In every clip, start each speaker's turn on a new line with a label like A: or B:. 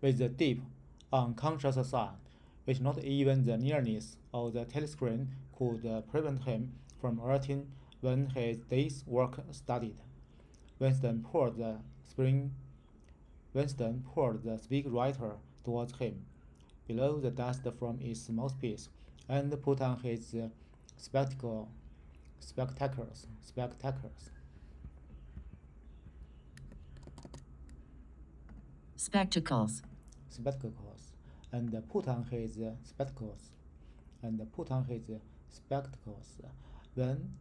A: with the deep, unconscious sun, which not even the nearness of the telescreen could prevent him from writing when his day's work started. Winston pulled the spring Winston pulled the speechwriter towards him, below the dust from its mouthpiece, and put on his spectacle, spectacles.
B: Spectacles.
A: Spectacles, and put on his spectacles, and put on his spectacles. When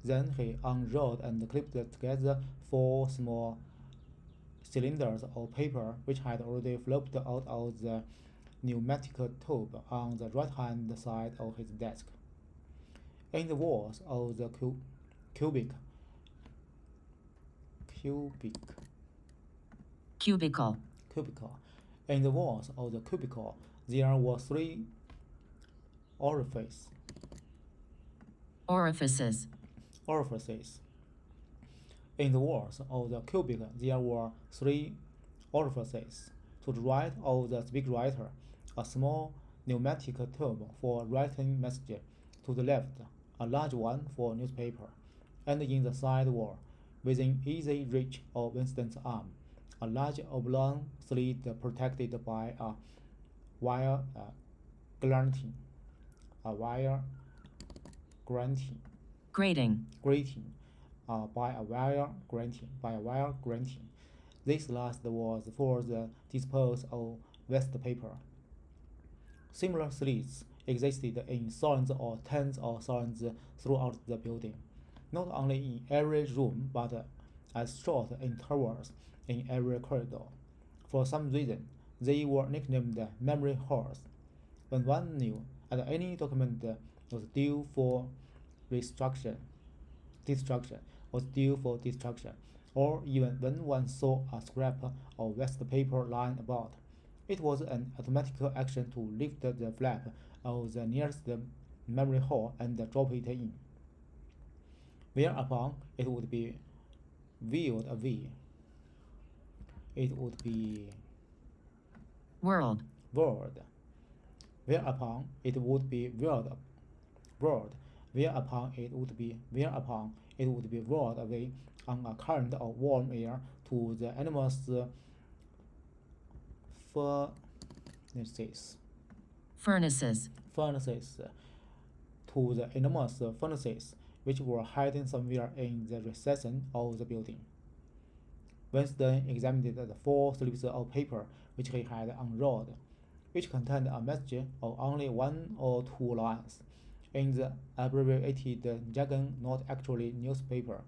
A: then he unrolled and clipped together four small cylinders of paper which had already flopped out of the pneumatic tube on the right-hand side of his desk. In the walls of the cubic, cubic,
B: Cubicle.
A: cubicle, in the walls of the cubicle, there were three orifices.
B: Orifices.
A: Orifices. In the walls of the cubicle, there were three orifices. To the right of the speechwriter, a small pneumatic tube for writing messages. To the left, a large one for newspaper. And in the side wall, within easy reach of Winston's arm, a large oblong slit protected by a wire grating. A wire grating.
B: Grating.
A: Grating. By a wire grating. This last was for the dispose of waste paper. Similar slits existed in thousands or tens of thousands throughout the building, not only in every room but at short intervals in every corridor. For some reason, they were nicknamed memory holes. When one knew that any document was due for destruction, or even when one saw a scrap of waste paper lying about, it was an automatic action to lift the flap of the nearest memory hole and drop it in, whereupon it would be wheeled away. It would be
B: Whirled.
A: whirled, whereupon it would be whirled, whereupon it would be whirled away on a current of warm air to the enormous
B: Furnaces.
A: to the enormous furnaces which were hiding somewhere in the recession of the building. Winston examined the four slips of paper which he had unrolled, which contained a message of only one or two lines, in the abbreviated jargon not actually newspaper.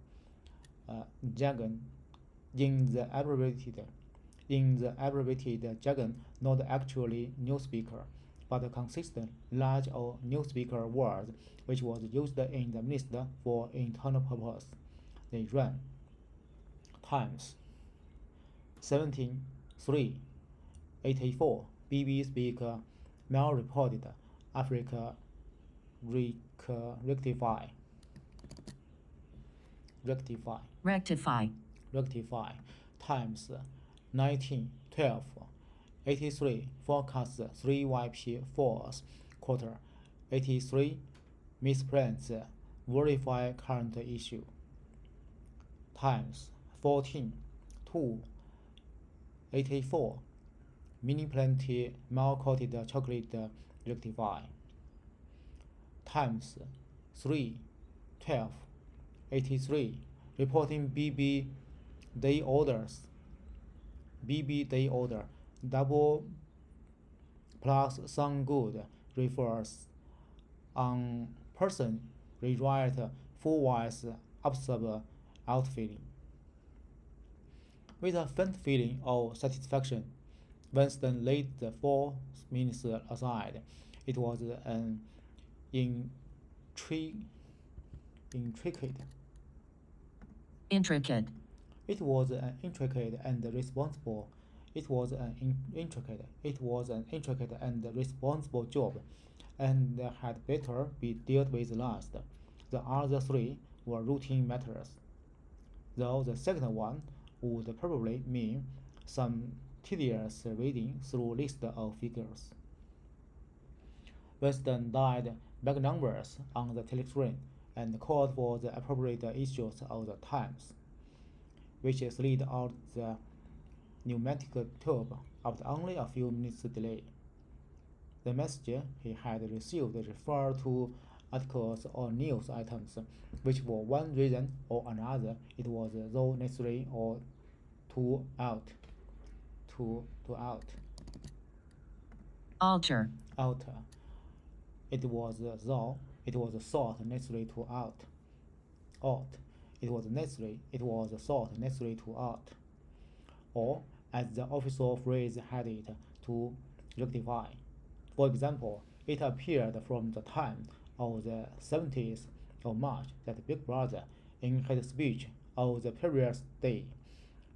A: In the abbreviated jargon not actually newspeaker, but a consistent large or newspeaker word which was used in the minister for internal purpose. They ran: Times 17-3-84 BB speak mail reported Africa rectify Times 19-12-83 forecast 3YP fourth quarter 83 misprints verify current issue. Times 14-2-84 mini plenty mal-coated chocolate rectify. Times 3-12-83 reporting BB day order double plus some good refers on person rewrite full voice observer outfitting. With a faint feeling of satisfaction, Winston laid the 4 minutes aside. It was an intricate. It was an intricate and responsible. It was an intricate and responsible job, and had better be dealt with last. The other 3 were routine matters, though the second one would probably mean some tedious reading through lists of figures. Winston dialed back numbers on the telescreen and called for the appropriate issues of the Times, which slid out the pneumatic tube after only a few minutes' delay. The message he had received referred to articles or news items which for one reason or another it was though necessary or to out.
B: Alter.
A: Alter. It was thought necessary to out. Ought. It was thought necessary to out. Or, as the official phrase had it, to rectify. For example, it appeared from the time of the 17th of March that Big Brother, in his speech of the previous day,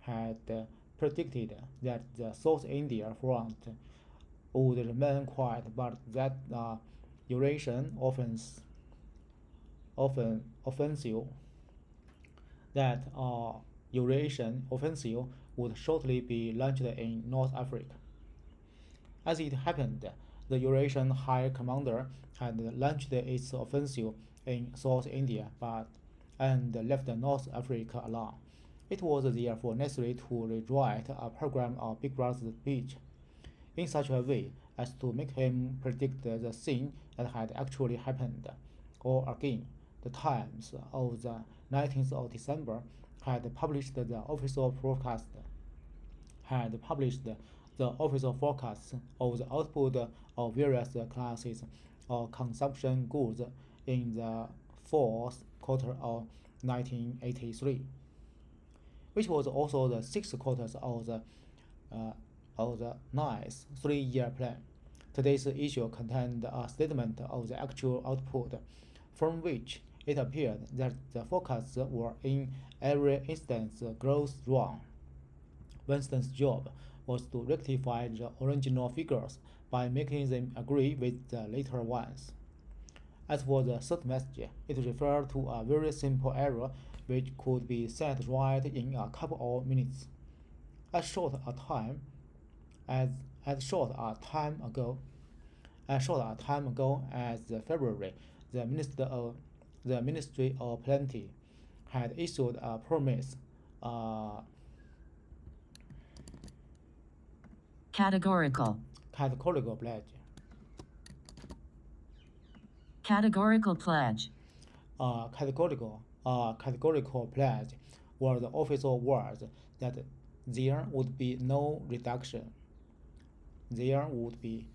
A: had predicted that the South India front would remain quiet, but that the Eurasian offensive would shortly be launched in North Africa. As it happened, the Eurasian High Commander had launched its offensive in South India and left North Africa alone. It was therefore necessary to rewrite a program of Big Brother's speech in such a way as to make him predict the thing that had actually happened. Or again, the Times of the 19th of December had published the official forecast of the output of various classes of consumption goods in the fourth quarter of 1983, which was also the sixth quarter of the ninth three-year plan. Today's issue contained a statement of the actual output, from which it appeared that the forecasts were in every instance gross wrong. Winston's job was to rectify the original figures by making them agree with the later ones. As for the third message, it referred to a very simple error which could be set right in a couple of minutes. As short a time ago as February, the Ministry of Plenty had issued a promise,
B: Categorical.
A: categorical pledge.
B: Categorical pledge.
A: Categorical pledge were the official words that there would be no reduction. There would be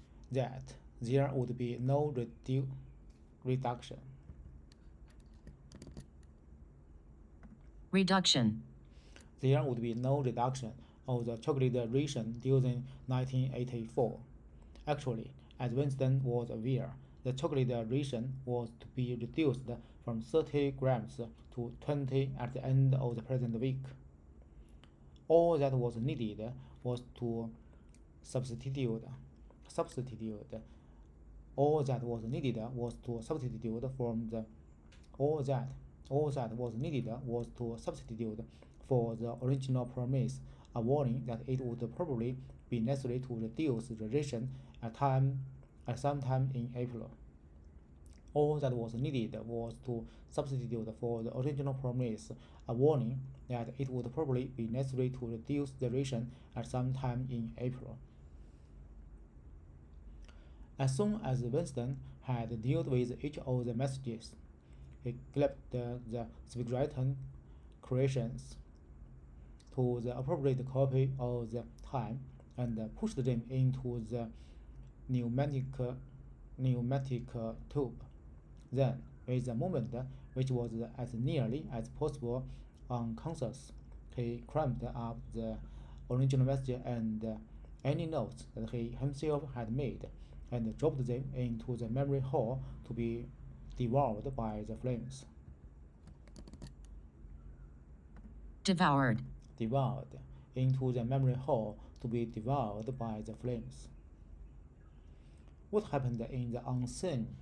A: no reduction.
B: Reduction.
A: There would be no reduction of the chocolate ration during 1984. Actually, as Winston was aware, the chocolate ration was to be reduced from 30 grams to 20 at the end of the present week. All that was needed was to substitute all that was needed was to substitute for the original promise a warning that it would probably be necessary to reduce the ration at some time in April. All that was needed was to substitute for the original promise a warning that it would probably be necessary to reduce the ration at some time in April. As soon as Winston had dealt with each of the messages, he clipped the speechwritten creations to the appropriate copy of the Time and pushed them into the pneumatic tube. Then, with a movement which was as nearly as possible unconscious, he crammed up the original message and any notes that he himself had made and dropped them into the memory hole to be devoured by the flames.
B: Devoured.
A: Devoured into the memory hole to be devoured by the flames. What happened in the unseen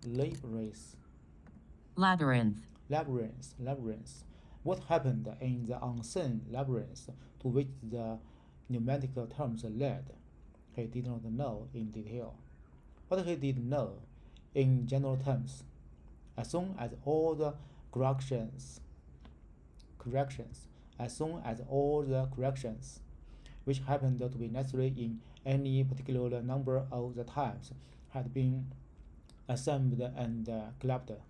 B: Labyrinth.
A: labyrinth What happened in the unseen labyrinth to which the pneumatic terms led, he did not know in detail. But he did know, in general terms, as soon as all the corrections, as soon as all the corrections which happened to be necessary in any particular number of the times had been assembled and collected,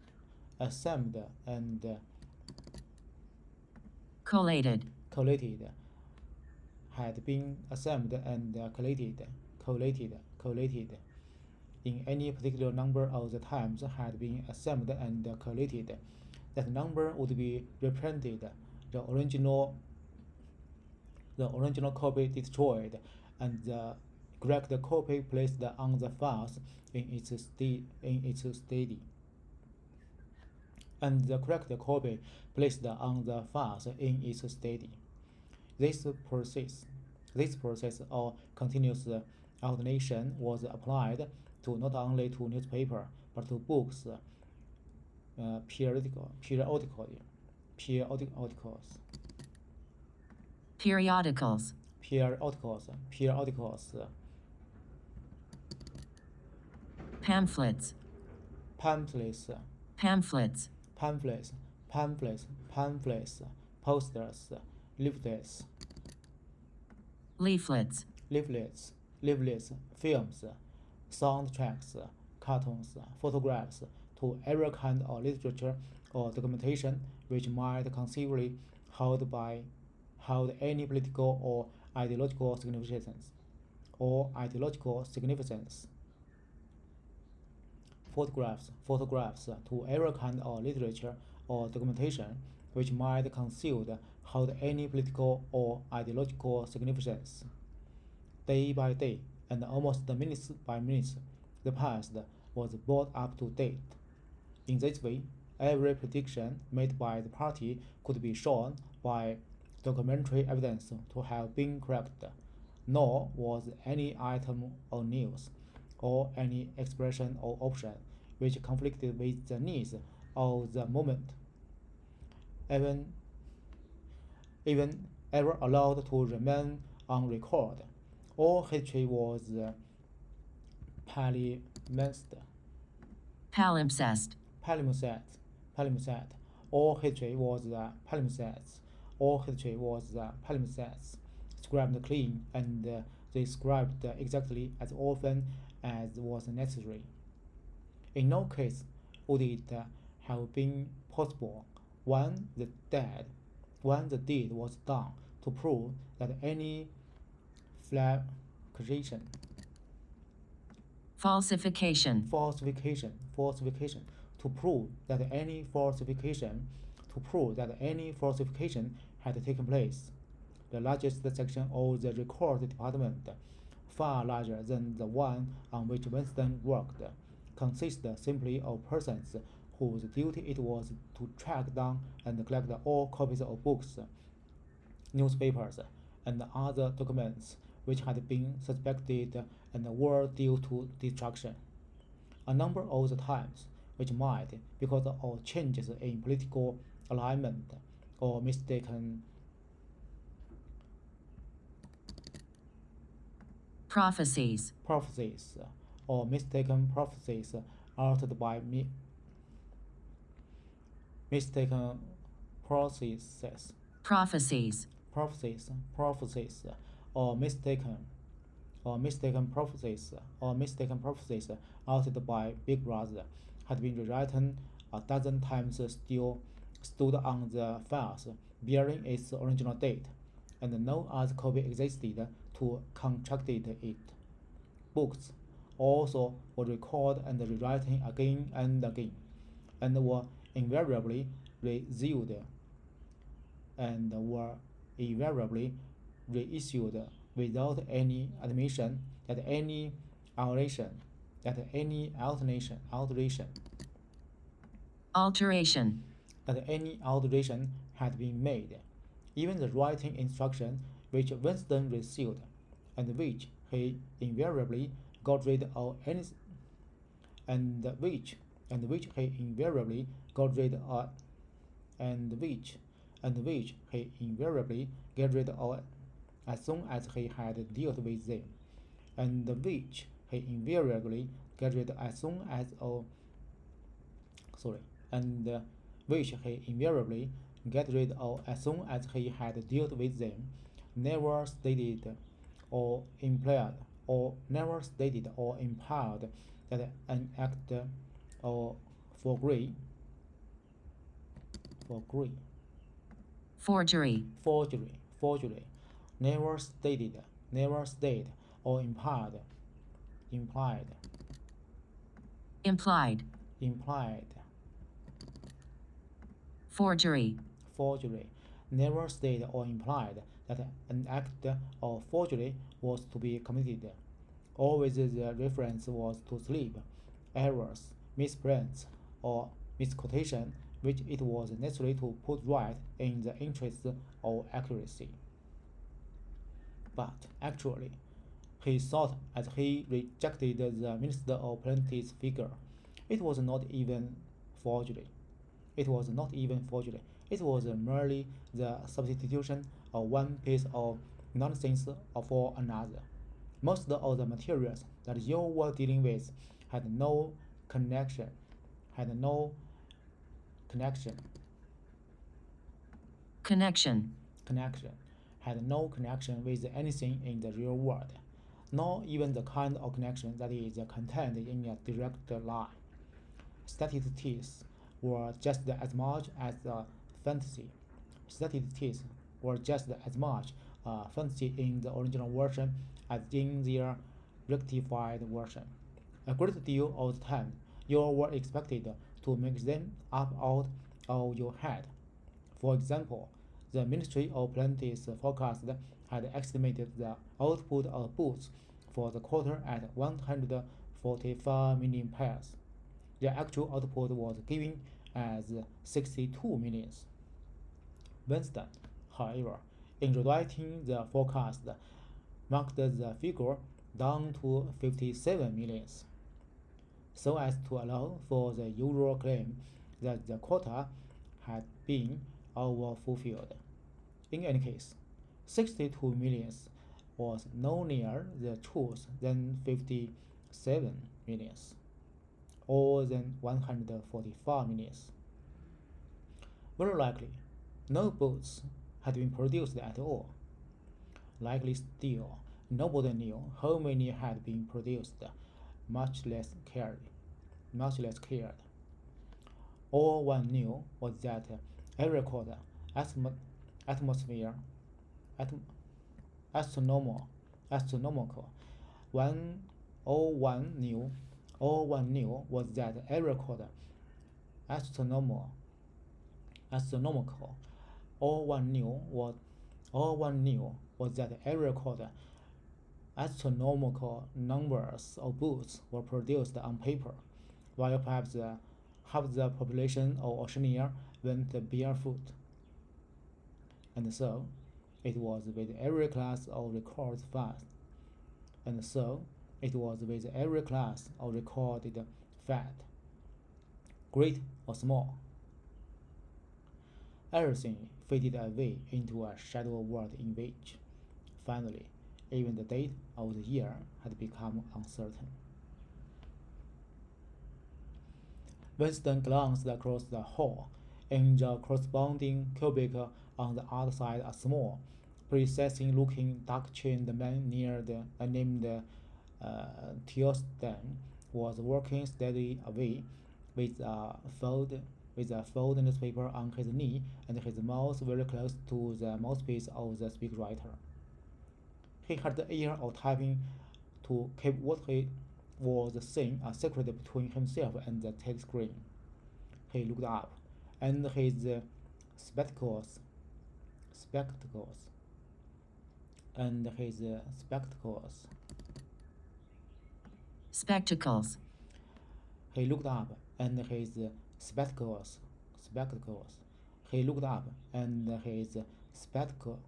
A: assembled and
B: collated,
A: had been assembled and collated in any particular number of the times had been assembled and collated. That number would be reprinted, the original copy destroyed, and the correct copy placed on the files in its steady. And the correct copy placed on the files in its steady. This process of continuous alternation was applied to not only to newspaper but to books, periodicals,
B: pamphlets,
A: pamphlets,
B: pamphlets,
A: pamphlets, pamphlets, pamphlets, posters, leaflets,
B: leaflets,
A: films, soundtracks, cartoons, photographs, to every kind of literature or documentation which might conceivably hold any political or ideological significance. Photographs to every kind of literature or documentation which might concealed hold any political or ideological significance. Day by day, and almost minutes by minutes, the past was brought up to date. In this way, every prediction made by the party could be shown by documentary evidence to have been correct, nor was any item of news or any expression or option which conflicted with the needs of the moment even ever allowed to remain on record. All history was palimpsest. All history was palimpsest. All history was palimpsest, scribed clean and described exactly as often as was necessary. In no case would it have been possible, when the deed was done, to prove that any
B: falsification,
A: to prove that any falsification had taken place. The largest section of the record department, far larger than the one on which Winston worked, consisted simply of persons whose duty it was to track down and collect all copies of books, newspapers, and other documents which had been suspected and were due to destruction. A number of the times, which might, because of changes in political alignment or mistaken
B: prophecies,
A: uttered by mistaken processes,
B: prophecies,
A: or mistaken prophecies uttered by Big Brother had been rewritten a dozen times, still stood on the files bearing its original date, and no other copy existed to contradict it. Books also were recorded and rewritten again and again, and were invariably reissued without any admission that any alteration had been made. Even the writing instruction which Winston received, and which he invariably got rid of and which he invariably got rid of, and which and which he invariably get rid of as soon as he had dealt with them, and which he invariably get rid as soon as and which he invariably get rid of as soon as he had dealt with them, never stated or implied that an act or forgery
B: forgery,
A: never stated or implied
B: implied, forgery,
A: never stated or implied that an act of forgery was to be committed. Always the reference was to sleep, errors, misprints, or misquotation, which it was necessary to put right in the interest of accuracy. But actually, he thought as he rejected the Minister of Plenty's figure, it was not even forgery. It was merely the substitution of one piece of nonsense for another. Most of the materials that you were dealing with had no connection, had no connection,
B: connection,
A: had no connection with anything in the real world, nor even the kind of connection that is contained in a direct line. Statistics were just as much as a fantasy. Statistics were just as much fantasy in the original version as in their rectified version. A great deal of the time, you were expected to make them up out of your head. For example, the Ministry of Plenty's forecast had estimated the output of boots for the quarter at 145 million pairs. The actual output was given as 62 millions. Winston, however, in rewriting the forecast, marked the figure down to 57 millions, so as to allow for the usual claim that the quota had been overfulfilled. In any case, 62 millions was no nearer the truth than 57 millions, or than 145 millions. Very likely, no boats had been produced at all. Likely still, nobody knew how many had been produced, much less cared. All one knew was that every quarter, atmosphere, astronomical. All one knew was that every quarter, astronomical. All one knew was that every quarter, astronomical numbers of boots were produced on paper, while perhaps half the population of Oceania went barefoot. And so, it was with every class of recorded fact. Great or small. Everything faded away into a shadow world in which, finally, even the date of the year had become uncertain. Winston glanced across the hall. In the corresponding cubicle on the other side, a small, precisely-looking, dark-chinned man named Tilston was working steadily away with a folded newspaper on his knee and his mouth very close to the mouthpiece of the speechwriter. He had the air of typing to keep what he was saying a secret between himself and the telescreen. He looked up, and his spectacles
B: spectacles,
A: He looked up, and his spectacles. He looked up, and his spectacles.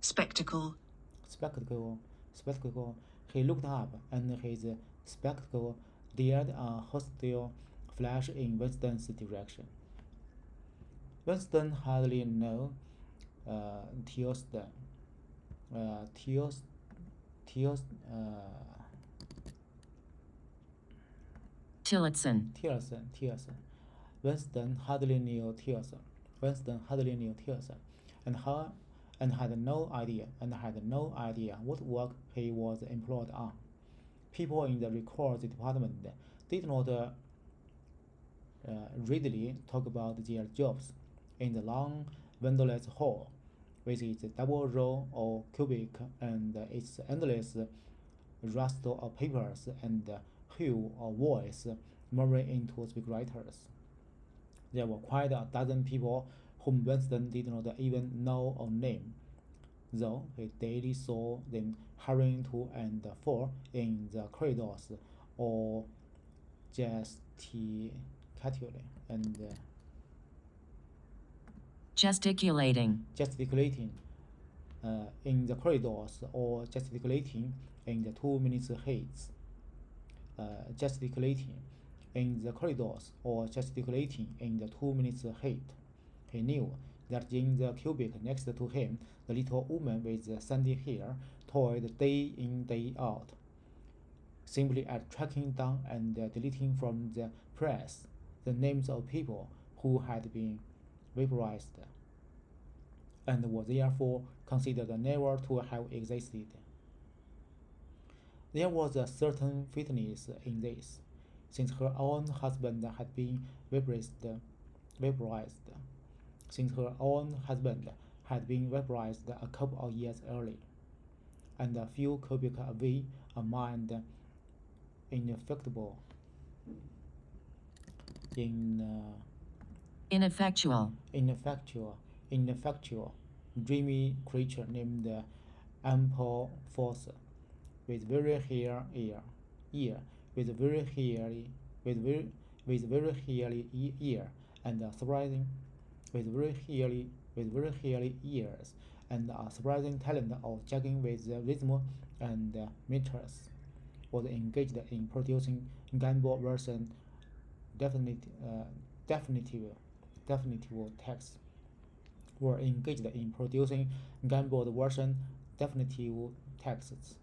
C: Spectacle.
A: Spectacle. He looked up, and his spectacle dared a hostile flash in Winston's direction. Winston hardly knew Theosden. Theos, Theos, Tillotson. Winston hardly knew Tillotson. And her and had no idea what work he was employed on. People in the records department did not readily talk about their jobs in the long windowless hall, with its double row of cubic and its endless rustle of papers and hue of voice murmuring into speakwriters. There were quite a dozen people whom Winston did not even know or name, though he daily saw them hurrying to and fro in the corridors or gesticulating and gesticulating in the corridors or gesticulating in the 2 minutes heats. Gesticulating in the corridors or gesticulating in the 2 minutes heat. He knew that in the cubic next to him, the little woman with the sandy hair toiled day in, day out, simply at tracking down and deleting from the press the names of people who had been vaporized and were therefore considered never to have existed. There was a certain fitness in this, since her own husband had been vaporized, a couple of years early, and a few cubic away a mind ineffectual, dreamy creature named Ample Force, with very hairy ear and a surprising with very hairy ears and a surprising talent of jogging with the rhythm and meters, was engaged in producing Gamble version definitive texts. Were engaged in producing Gamble version definitive texts.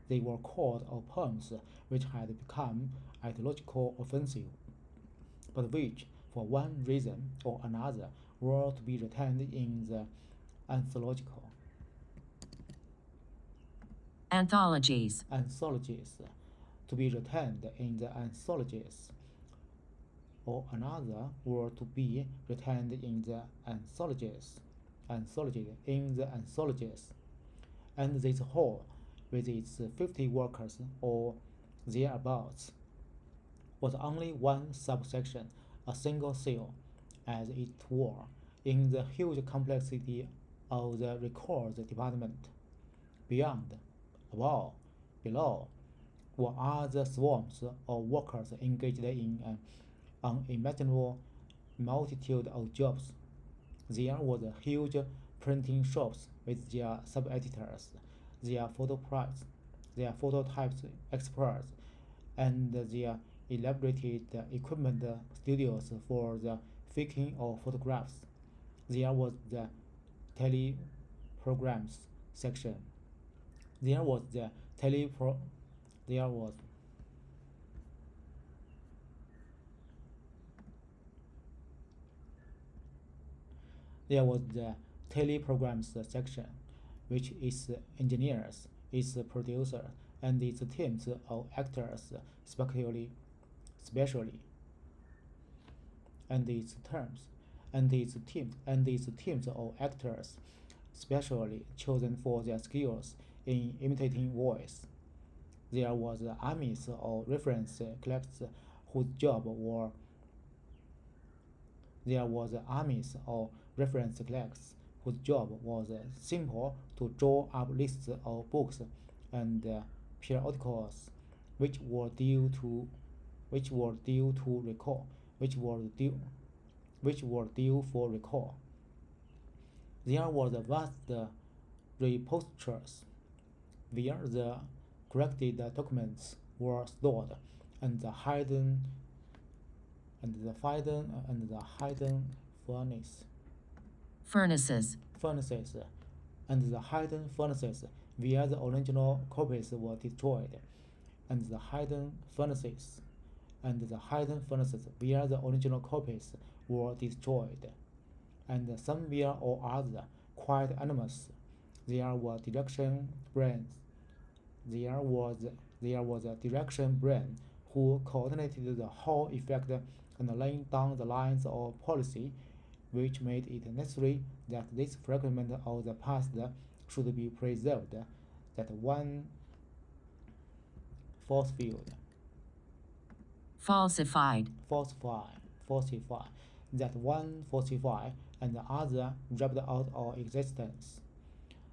A: They were called poems which had become ideological offensive, but which, for one reason or another, were to be retained in the
B: anthologies.
A: To be retained in the anthologies, or another were to be retained in the anthologies, and this hall, with its 50 workers or thereabouts, was only one subsection, a single cell, as it were, in the huge complexity of the records department. Beyond, above, below, were other swarms of workers engaged in an unimaginable multitude of jobs. There were the huge printing shops with their sub-editors, their phototypes experts, and their elaborated equipment studios for the faking of photographs. There was the teleprograms section. There was the teleprograms section, which its engineers, its producers, and its teams of actors specially and its teams of actors specially chosen for their skills in imitating voice. There was armies of reference clerks whose job was simple to draw up lists of books and periodicals which were due for recall. There was a vast repositories where the corrected documents were stored, and the hidden furnaces
B: Furnaces.
A: and the hidden furnaces where the original copies were destroyed, and the hidden furnaces where the original copies were destroyed, and somewhere or other, quite anonymous, there were direction brains. There was a direction brain who coordinated the whole effect and laying down the lines of policy, which made it necessary that this fragment of the past should be preserved, that one falsified, that one falsify, and the other rubbed out of existence,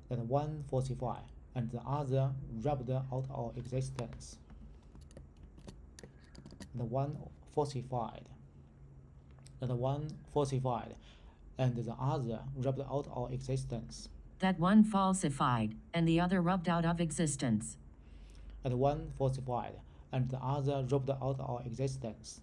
A: that one falsify, and the other rubbed out of existence, the one falsified, and the other rubbed out of existence,
B: That one falsified, and the other rubbed out of existence.
A: and one falsified, and the other rubbed out of existence.